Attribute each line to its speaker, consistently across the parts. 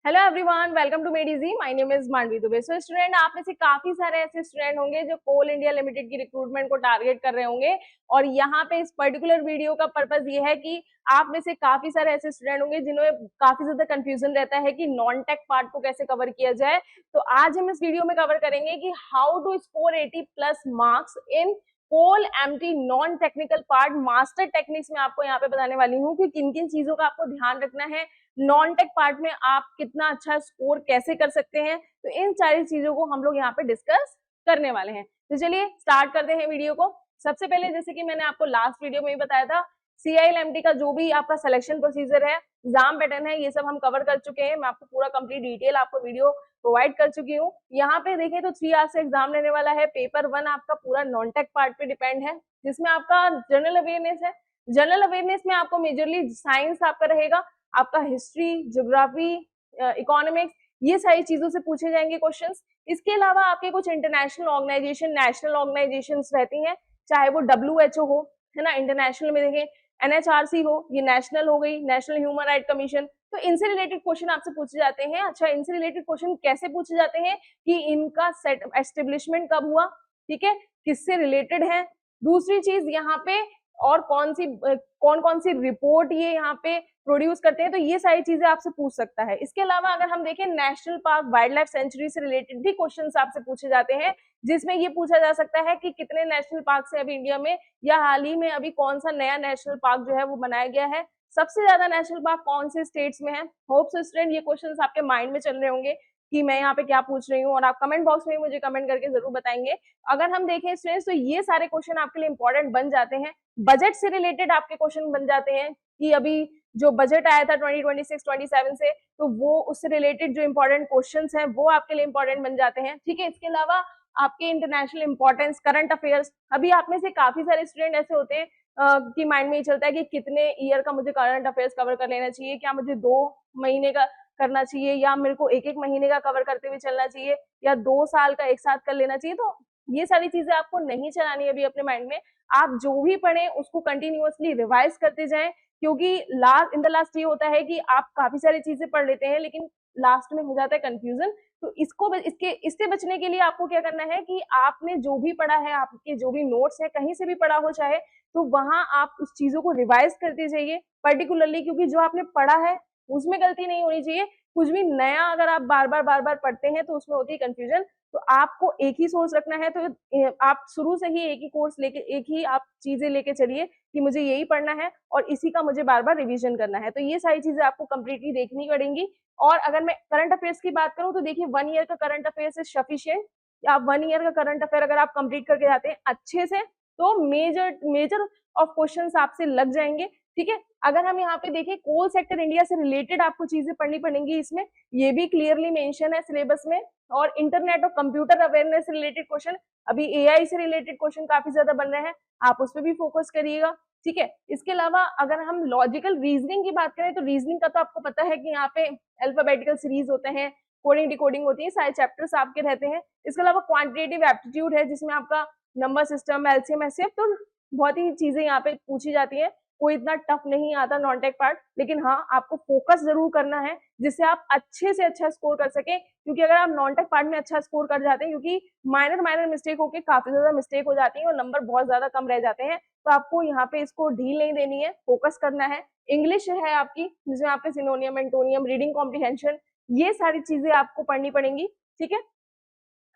Speaker 1: Hello everyone, welcome to made easy. My name is Mandavi Dubey. So student, आप में से काफी सारे ऐसे स्टूडेंट होंगे जो कोल इंडिया लिमिटेड की रिक्रूटमेंट को टारगेट कर रहे होंगे, और यहाँ पे इस पर्टिकुलर वीडियो का पर्पस ये है कि आप में से काफी सारे ऐसे स्टूडेंट होंगे जिन्हें काफी ज्यादा कंफ्यूजन रहता है कि नॉन टेक पार्ट को कैसे कवर किया जाए। तो आज हम इस वीडियो में कवर करेंगे कि how to score 80+ marks in Coal MT non technical part master techniques में। आपको यहाँ पे बताने वाली हूँ कि किन किन चीजों का आपको ध्यान रखना है, नॉन टेक पार्ट में आप कितना अच्छा स्कोर कैसे कर सकते हैं। तो इन सारी चीजों को हम लोग यहाँ पे डिस्कस करने वाले हैं। तो चलिए स्टार्ट करते हैं वीडियो को। सबसे पहले, जैसे कि मैंने आपको लास्ट वीडियो में ही बताया था, CIL-MT का जो भी आपका सिलेक्शन प्रोसीजर है, एग्जाम पैटर्न है, ये सब हम कवर कर चुके हैं। मैं आपको पूरा कंप्लीट डिटेल आपको वीडियो प्रोवाइड कर चुकी हूँ। यहाँ पे देखें तो 3 आवर्स से एग्जाम लेने वाला है। पेपर 1 आपका पूरा नॉन टेक पार्ट पे डिपेंड है, जिसमें आपका जनरल अवेयरनेस है। जनरल अवेयरनेस में आपको मेजरली साइंस आपका रहेगा, आपका हिस्ट्री, ज्योग्राफी, इकोनॉमिक्स, ये सारी चीजों से पूछे जाएंगे क्वेश्चंस। इसके अलावा आपके कुछ इंटरनेशनल ऑर्गेनाइजेशन, नेशनल ऑर्गेनाइजेशंस रहती हैं, चाहे वो WHO हो, है ना, इंटरनेशनल में देखें NHRC हो, ये नेशनल हो गई, नेशनल ह्यूमन राइट कमीशन। तो इनसे रिलेटेड क्वेश्चन आपसे पूछे जाते हैं। अच्छा, इनसे रिलेटेड क्वेश्चन कैसे पूछे जाते हैं कि इनका सेट एस्टेब्लिशमेंट कब हुआ, ठीक है, किससे रिलेटेड है। दूसरी चीज यहाँ पे, और कौन कौन सी रिपोर्ट ये यहाँ पे प्रोड्यूस करते हैं, तो ये सारी चीजें आपसे पूछ सकता है। इसके अलावा अगर हम देखें, national park, wild life sanctuary से रिलेटेड भी क्वेश्चंस आपसे पूछे जाते हैं, जिसमें ये पूछा जा सकता है कि कितने नेशनल पार्क है अभी इंडिया में, या हाल ही में अभी कौन सा नया नेशनल पार्क जो है वो बनाया गया है, सबसे ज्यादा नेशनल पार्क कौन से स्टेट्स में है। होप्स स्टूडेंट ये क्वेश्चंस आपके माइंड में चल रहे होंगे कि मैं यहाँ पे क्या पूछ रही हूँ, और आप कमेंट बॉक्स में मुझे कमेंट करके जरूर बताएंगे। अगर हम देखें स्टूडेंट्स, तो ये सारे क्वेश्चन आपके लिए इंपॉर्टेंट बन जाते हैं। बजट से रिलेटेड आपके क्वेश्चन बन जाते हैं कि अभी जो बजट आया था 2026-27 से, तो वो उससे रिलेटेड जो इंपॉर्टेंट क्वेश्चंस हैं वो आपके लिए इंपॉर्टेंट बन जाते हैं, ठीक है। इसके अलावा आपके इंटरनेशनल इंपॉर्टेंस, करंट अफेयर्स, अभी आप में से काफी सारे स्टूडेंट ऐसे होते हैं कि माइंड में ये चलता है कि कितने ईयर का मुझे करंट अफेयर्स कवर कर लेना चाहिए, क्या मुझे 2 महीने का करना चाहिए, या मेरे को एक महीने का कवर करते हुए चलना चाहिए, या 2 साल का एक साथ कर लेना चाहिए। तो ये सारी चीजें आपको नहीं चलानी है अभी अपने माइंड में। आप जो भी पढ़े उसको कंटिन्यूअसली रिवाइज करते जाएं, क्योंकि इन द लास्ट ये होता है कि आप काफी सारी चीजें पढ़ लेते हैं लेकिन लास्ट में हो जाता है कंफ्यूजन। तो इससे बचने के लिए आपको क्या करना है कि आपने जो भी पढ़ा है, आपके जो भी नोट्स है, कहीं से भी पढ़ा हो चाहे, तो वहां आप उस चीजों को रिवाइज करते जाइए पर्टिकुलरली, क्योंकि जो आपने पढ़ा है उसमें गलती नहीं होनी चाहिए। कुछ भी नया अगर आप बार बार पढ़ते हैं तो उसमें होती है कंफ्यूजन। तो आपको एक ही सोर्स रखना है, तो आप शुरू से ही एक ही कोर्स लेके, एक ही आप चीजें लेके चलिए कि मुझे यही पढ़ना है और इसी का मुझे बार बार रिवीजन करना है। तो ये सारी चीजें आपको कंप्लीटली देखनी पड़ेंगी। और अगर मैं करंट अफेयर्स की बात करूं, तो देखिए 1 ईयर का करंट अफेयर्स इज सफिशिएंट। आप 1 ईयर का करंट अफेयर अगर आप कंप्लीट करके जाते हैं अच्छे से, तो मेजर ऑफ क्वेश्चंस आपसे लग जाएंगे, ठीक है। अगर हम यहाँ पे देखें, कोल सेक्टर इंडिया से रिलेटेड आपको चीजें पढ़नी पड़ेंगी, इसमें ये भी क्लियरली मेंशन है सिलेबस में। और इंटरनेट और कंप्यूटर अवेयरनेस से रिलेटेड क्वेश्चन, अभी AI से रिलेटेड क्वेश्चन काफी ज्यादा बन रहे हैं, आप उस पर भी फोकस करिएगा, ठीक है। इसके अलावा अगर हम लॉजिकल रीजनिंग की बात करें, तो रीजनिंग का तो आपको पता है कि यहाँ पे अल्फाबेटिकल सीरीज होते हैं, कोडिंग डिकोडिंग होती है, सारे चैप्टर्स आपके रहते हैं। इसके अलावा क्वांटिटेटिव एप्टीट्यूड है, जिसमें आपका नंबर सिस्टम, LCM, HCF, तो बहुत ही चीजें यहाँ पे पूछी जाती है। कोई इतना टफ नहीं आता नॉन टेक पार्ट, लेकिन हाँ आपको फोकस जरूर करना है जिससे आप अच्छे से अच्छा स्कोर कर सके। क्योंकि अगर आप नॉन टेक पार्ट में अच्छा स्कोर कर जाते हैं, क्योंकि माइनर मिस्टेक होके काफी ज्यादा मिस्टेक हो जाती है और नंबर बहुत ज्यादा कम रह जाते हैं, तो आपको यहाँ पे इसको ढील नहीं देनी है, फोकस करना है। इंग्लिश है आपकी, जिसमें आपके सिनोनियम, एंटोनियम, रीडिंग कॉम्प्रिहेंशन, ये सारी चीजें आपको पढ़नी पड़ेंगी, ठीक है।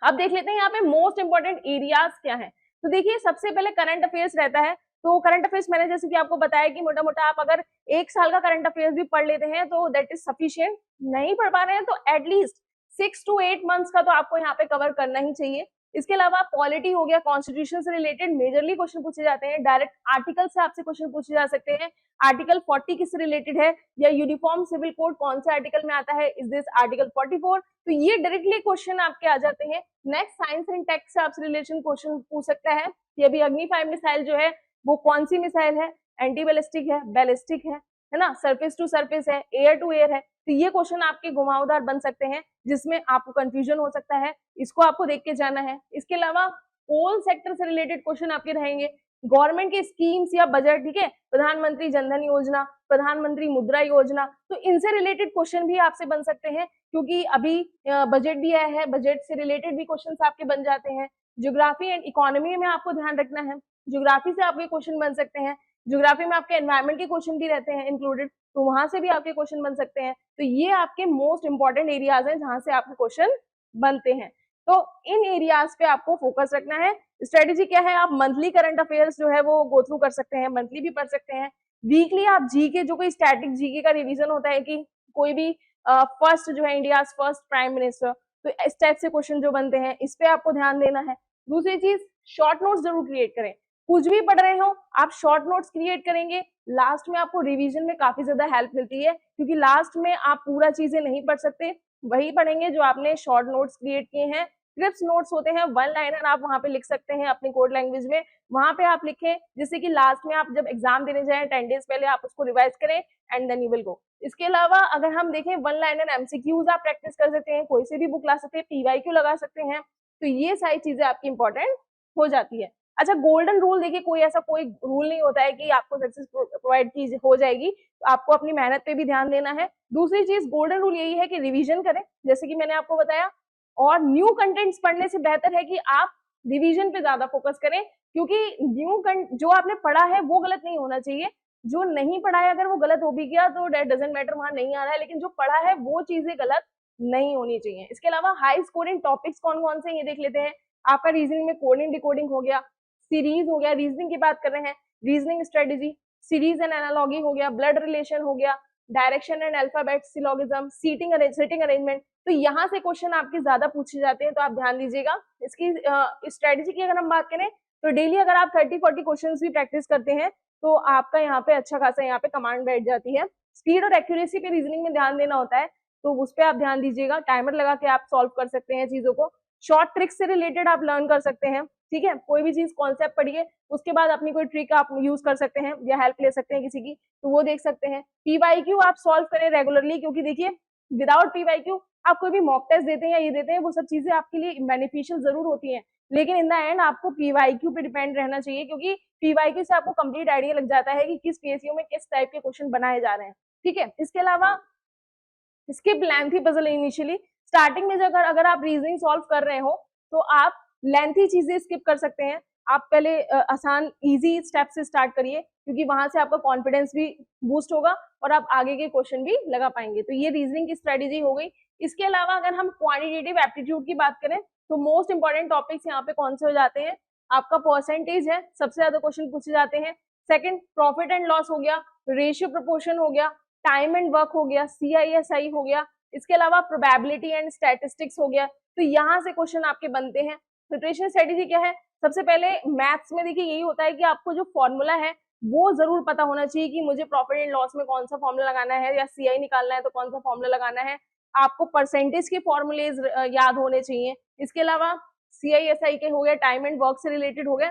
Speaker 1: अब देख लेते हैं यहाँ पे मोस्ट इंपोर्टेंट एरियाज क्या है। तो देखिए, सबसे पहले करंट अफेयर्स रहता है। तो करंट अफेयर्स मैंने जैसे कि आपको बताया कि मोटा मोटा आप अगर 1 साल का करंट अफेयर्स भी पढ़ लेते हैं तो दैट इज सफिशिएंट। नहीं पढ़ पा रहे हैं तो एटलीस्ट 6 to 8 मंथ्स का तो आपको यहाँ पे कवर करना ही चाहिए। इसके अलावा पॉलिटी हो गया, कॉन्स्टिट्यूशन से रिलेटेड मेजरली क्वेश्चन पूछे जाते हैं, डायरेक्ट आर्टिकल से आपसे क्वेश्चन पूछे जा सकते हैं। आर्टिकल 40 किससे रिलेटेड है, या यूनिफॉर्म सिविल कोड कौन से आर्टिकल में आता है, इज दिस आर्टिकल 44। तो ये डायरेक्टली क्वेश्चन आपके आ जाते हैं। नेक्स्ट, साइंस एंड टेक से आपसे रिलेशन क्वेश्चन पूछ सकता है कि अभी अग्नि 5 मिसाइल जो है वो कौन सी मिसाइल है, एंटी बैलिस्टिक है, बैलिस्टिक है ना, सरफेस टू सरफेस है, एयर टू एयर है। तो ये क्वेश्चन आपके घुमावदार बन सकते हैं, जिसमें आपको कंफ्यूजन हो सकता है, इसको आपको देख के जाना है। इसके अलावा कोल सेक्टर से रिलेटेड क्वेश्चन आपके रहेंगे, गवर्नमेंट के स्कीम्स या बजट, ठीक है, प्रधानमंत्री जनधन योजना, प्रधानमंत्री मुद्रा योजना, तो इनसे रिलेटेड क्वेश्चन भी आपसे बन सकते हैं, क्योंकि अभी बजट भी आया है, बजट से रिलेटेड भी क्वेश्चंस आपके बन जाते हैं। ज्योग्राफी एंड इकोनॉमी में आपको ध्यान रखना है, ज्योग्राफी से आपके क्वेश्चन बन सकते हैं। ज्योग्राफी में आपके एनवायरमेंट के क्वेश्चन भी रहते हैं इंक्लूडेड, तो वहां से भी आपके क्वेश्चन बन सकते हैं। तो ये आपके मोस्ट इंपॉर्टेंट एरियाज हैं जहां से आपके क्वेश्चन बनते हैं। तो इन एरियाज पे आपको फोकस रखना है। स्ट्रेटेजी क्या है, आप मंथली करंट अफेयर्स जो है वो गो थ्रू कर सकते हैं, मंथली भी पढ़ सकते हैं। वीकली आप जीके, जो कोई स्टैटिक जीके का रिवीजन होता है कि कोई भी फर्स्ट जो है इंडिया फर्स्ट प्राइम मिनिस्टर, तो इस टाइप से क्वेश्चन जो बनते हैं इस पे आपको ध्यान देना है। दूसरी चीज, शॉर्ट नोट्स जरूर क्रिएट करें। कुछ भी पढ़ रहे हो आप शॉर्ट नोट्स क्रिएट करेंगे, लास्ट में आपको रिवीजन में काफी ज्यादा हेल्प मिलती है, क्योंकि लास्ट में आप पूरा चीजें नहीं पढ़ सकते, वही पढ़ेंगे जो आपने शॉर्ट नोट्स क्रिएट किए हैं। क्रिप्स नोट्स होते हैं, वन लाइनर आप वहां पे लिख सकते हैं अपनी कोड लैंग्वेज में, वहां पे आप लिखें जिससे कि लास्ट में आप जब एग्जाम देने जाएं 10 डेज पहले आप उसको रिवाइज करें and then you will go. इसके अलावा अगर हम देखें वन लाइनर एमसीक्यूज आप प्रैक्टिस कर सकते हैं, कोई से भी बुक ला सकते हैं, पीवाईक्यू लगा सकते हैं, तो ये सारी चीजें आपकी इंपॉर्टेंट हो जाती है। अच्छा, गोल्डन रूल देखिए, कोई ऐसा कोई रूल नहीं होता है कि आपको सक्सेस प्रोवाइड की हो जाएगी, तो आपको अपनी मेहनत पे भी ध्यान देना है। दूसरी चीज, गोल्डन रूल यही है कि रिवीजन करें, जैसे कि मैंने आपको बताया, और न्यू कंटेंट्स पढ़ने से बेहतर है कि आप रिवीजन पे ज्यादा फोकस करें, क्योंकि जो आपने पढ़ा है वो गलत नहीं होना चाहिए, जो नहीं पढ़ा है अगर वो गलत हो भी गया तो डेट डजंट मैटर, वहां नहीं आ रहा है, लेकिन जो पढ़ा है वो चीजें गलत नहीं होनी चाहिए। इसके अलावा हाई स्कोरिंग टॉपिक्स कौन कौन से ये देख लेते हैं। आपका रीजनिंग में कोडिंग डिकोडिंग हो गया, सीरीज हो गया, रीजनिंग की बात कर रहे हैं, reasoning strategy, series and analogy हो गया, ब्लड रिलेशन हो गया, direction and alphabet, syllogism, sitting arrangement, तो यहाँ से क्वेश्चन आपके ज्यादा पूछे जाते हैं, तो आप ध्यान दीजिएगा। इसकी स्ट्रेटेजी की अगर हम बात करें तो डेली अगर आप 30-40 क्वेश्चंस भी प्रैक्टिस करते हैं तो आपका यहाँ पे अच्छा खासा यहाँ पे कमांड बैठ जाती है। स्पीड और एक्यूरेसी पे रीजनिंग में ध्यान देना होता है, तो उस पर आप ध्यान दीजिएगा। टाइमर लगा के आप सॉल्व कर सकते हैं चीजों को, शॉर्ट ट्रिक्स से रिलेटेड आप लर्न कर सकते हैं, ठीक है। कोई भी चीज कॉन्सेप्ट पढ़िए, उसके बाद अपनी कोई ट्रिक आप यूज कर सकते हैं या हेल्प ले सकते हैं किसी की, तो वो देख सकते हैं। पीवाईक्यू आप सॉल्व करें रेगुलरली, क्योंकि देखिए विदाउट पीवाईक्यू आप कोई भी मॉक टेस्ट देते हैं या ये देते हैं, वो सब चीजें आपके लिए बेनिफिशियल जरूर होती हैं, लेकिन इन द एंड आपको पीवाईक्यू पे डिपेंड रहना चाहिए, क्योंकि पीवाईक्यू से आपको कंप्लीट आइडिया लग जाता है कि किस पीएसयू में किस टाइप के क्वेश्चन बनाए जा रहे हैं, ठीक है। इसके अलावा skip lengthy puzzle initially, starting में अगर आप रीजनिंग सॉल्व कर रहे हो तो आप लेंथी चीजें स्किप कर सकते हैं। आप पहले आसान इजी स्टेप से स्टार्ट करिए, क्योंकि वहां से आपका कॉन्फिडेंस भी बूस्ट होगा और आप आगे के क्वेश्चन भी लगा पाएंगे। तो ये रीजनिंग की स्ट्रेटेजी हो गई। इसके अलावा अगर हम क्वांटिटेटिव एप्टीट्यूड की बात करें तो मोस्ट इंपॉर्टेंट टॉपिक्स यहाँ पे कौन से हो जाते हैं, आपका परसेंटेज है, सबसे ज्यादा क्वेश्चन पूछे जाते हैं। सेकंड, प्रॉफिट एंड लॉस हो गया, रेशियो प्रोपोर्शन हो गया, टाइम एंड वर्क हो गया, CISI हो गया, इसके अलावा प्रोबेबिलिटी एंड स्टैटिस्टिक्स हो गया। तो यहाँ से क्वेश्चन आपके बनते हैं। प्रिपरेशन स्ट्रेटेजी क्या है, सबसे पहले मैथ्स में देखिए यही होता है कि आपको जो फॉर्मूला है वो जरूर पता होना चाहिए कि मुझे प्रॉफिट एंड लॉस में कौन सा फॉर्मूला लगाना है, या CI निकालना है तो कौन सा फॉर्मूला लगाना है। आपको परसेंटेज के फॉर्मूलेज याद होने चाहिए। इसके अलावा CISI के हो गए, टाइम एंड वर्क से रिलेटेड हो गए,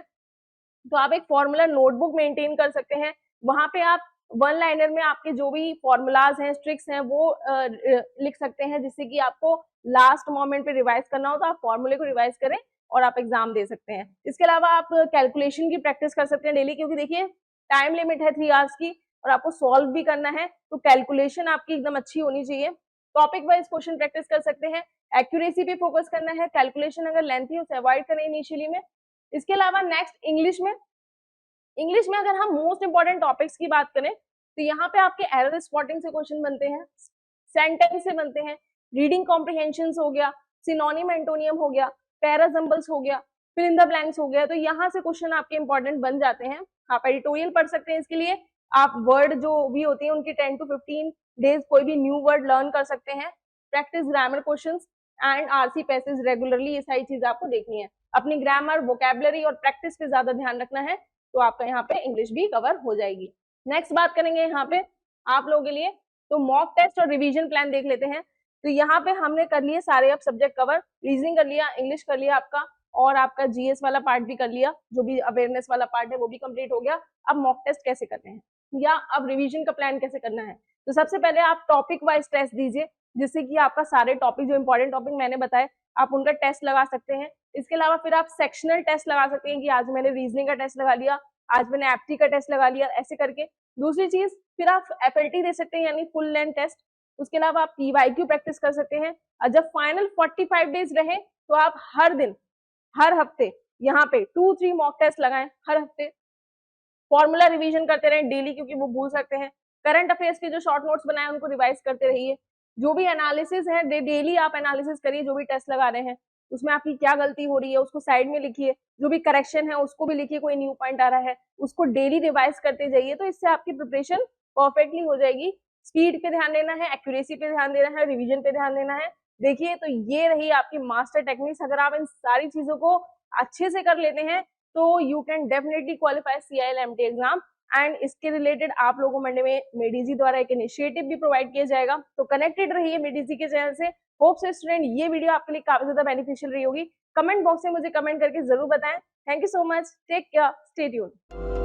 Speaker 1: तो आप एक फॉर्मूला नोटबुक मेंटेन कर सकते हैं, वहां पे आप वन लाइनर में आपके जो भी फॉर्मूलाज हैं, ट्रिक्स हैं, वो लिख सकते हैं, जिससे कि आपको लास्ट मोमेंट पे रिवाइज करना हो तो आप फॉर्मूले को रिवाइज करें और आप एग्जाम दे सकते हैं। इसके अलावा आप कैलकुलेशन की प्रैक्टिस कर सकते हैं डेली, क्योंकि देखिए टाइम लिमिट है 3 आवर्स की और आपको सॉल्व भी करना है, तो कैलकुलेशन आपकी एकदम अच्छी होनी चाहिए। टॉपिक वाइज क्वेश्चन प्रैक्टिस कर सकते हैं, एक्यूरेसी पे फोकस करना है, कैलकुलेशन अगर लेंथी हो उसे अवॉइड करें इनिशियली में। इसके अलावा नेक्स्ट इंग्लिश में अगर हम मोस्ट इंपॉर्टेंट टॉपिक्स की बात करें तो यहाँ पे आपके एरर स्पॉटिंग से क्वेश्चन बनते हैं, सेंटेंस से बनते हैं, रीडिंग कॉम्प्रिहेंशन हो गया, सिनोनिम एंटोनियम हो गया, पैराजम्बल्स हो गया, फिल इन द ब्लैंक्स हो गया, तो यहाँ से क्वेश्चन आपके इंपॉर्टेंट बन जाते हैं। आप एडिटोरियल पढ़ सकते हैं, इसके लिए आप वर्ड जो भी होती है उनकी 10 to 15 डेज कोई भी न्यू वर्ड लर्न कर सकते हैं। Practice grammar questions and RC passage regularly, ये सारी चीज आपको देखनी है। अपनी ग्रामर, वोकैबुलरी और प्रैक्टिस पे ज्यादा ध्यान रखना है, तो आपका यहाँ पे इंग्लिश भी कवर हो जाएगी। नेक्स्ट बात करेंगे यहाँ पे आप लोगों के लिए, तो मॉक टेस्ट और रिवीजन प्लान देख लेते हैं। तो यहाँ पे हमने कर लिए सारे अब सब्जेक्ट कवर, रीजनिंग कर लिया, इंग्लिश कर लिया आपका, और आपका GS वाला पार्ट भी कर लिया, जो भी अवेयरनेस वाला पार्ट है वो भी कंप्लीट हो गया। अब मॉक टेस्ट कैसे करते हैं या अब रिवीजन का प्लान कैसे करना है, तो सबसे पहले आप टॉपिक वाइज टेस्ट दीजिए, जिससे कि आपका सारे टॉपिक जो इंपॉर्टेंट टॉपिक मैंने बताए आप उनका टेस्ट लगा सकते हैं। इसके अलावा फिर आप सेक्शनल टेस्ट लगा सकते हैं कि आज मैंने रीजनिंग का टेस्ट लगा लिया, आज मैंने एप्टी का टेस्ट लगा लिया, ऐसे करके। दूसरी चीज, फिर आप FLT दे सकते हैं, यानी फुल लेंथ टेस्ट। उसके अलावा आप PYQ प्रैक्टिस कर सकते हैं। और जब फाइनल 45 डेज रहे तो आप हर दिन, हर हफ्ते यहाँ पे 2-3 मॉक टेस्ट लगाएं हर हफ्ते। फॉर्मूला रिवीजन करते रहें डेली, क्योंकि वो भूल सकते हैं। करंट अफेयर्स के जो शॉर्ट नोट्स बनाए उनको रिवाइज करते रहिए। जो भी एनालिसिस है डेली आप एनालिसिस करिए, जो भी टेस्ट लगा रहे हैं उसमें आपकी क्या गलती हो रही है उसको साइड में लिखिए, जो भी करेक्शन है उसको भी लिखिए, कोई न्यू पॉइंट आ रहा है उसको डेली रिवाइज करते जाइए। तो इससे आपकी प्रिपरेशन परफेक्टली हो जाएगी। स्पीड पे ध्यान देना है, एक्यूरेसी पे ध्यान देना है, रिविजन पे ध्यान देना है। देखिए, तो ये रही आपकी मास्टर टेक्निक्स। अगर आप इन सारी चीजों को अच्छे से कर लेते हैं तो you can definitely qualify CIL-MT exam. And इसके रिलेटेड आप लोगों को मंडे में मेडिजी द्वारा एक इनिशिएटिव भी प्रोवाइड किया जाएगा। तो कनेक्टेड रहिए मेडिजी के चैनल से। होप से स्टूडेंट ये वीडियो आपके लिए काफी ज्यादा बेनिफिशियल रही होगी। कमेंट बॉक्स में मुझे कमेंट करके जरूर बताएं। Thank you so much, take care, stay tuned.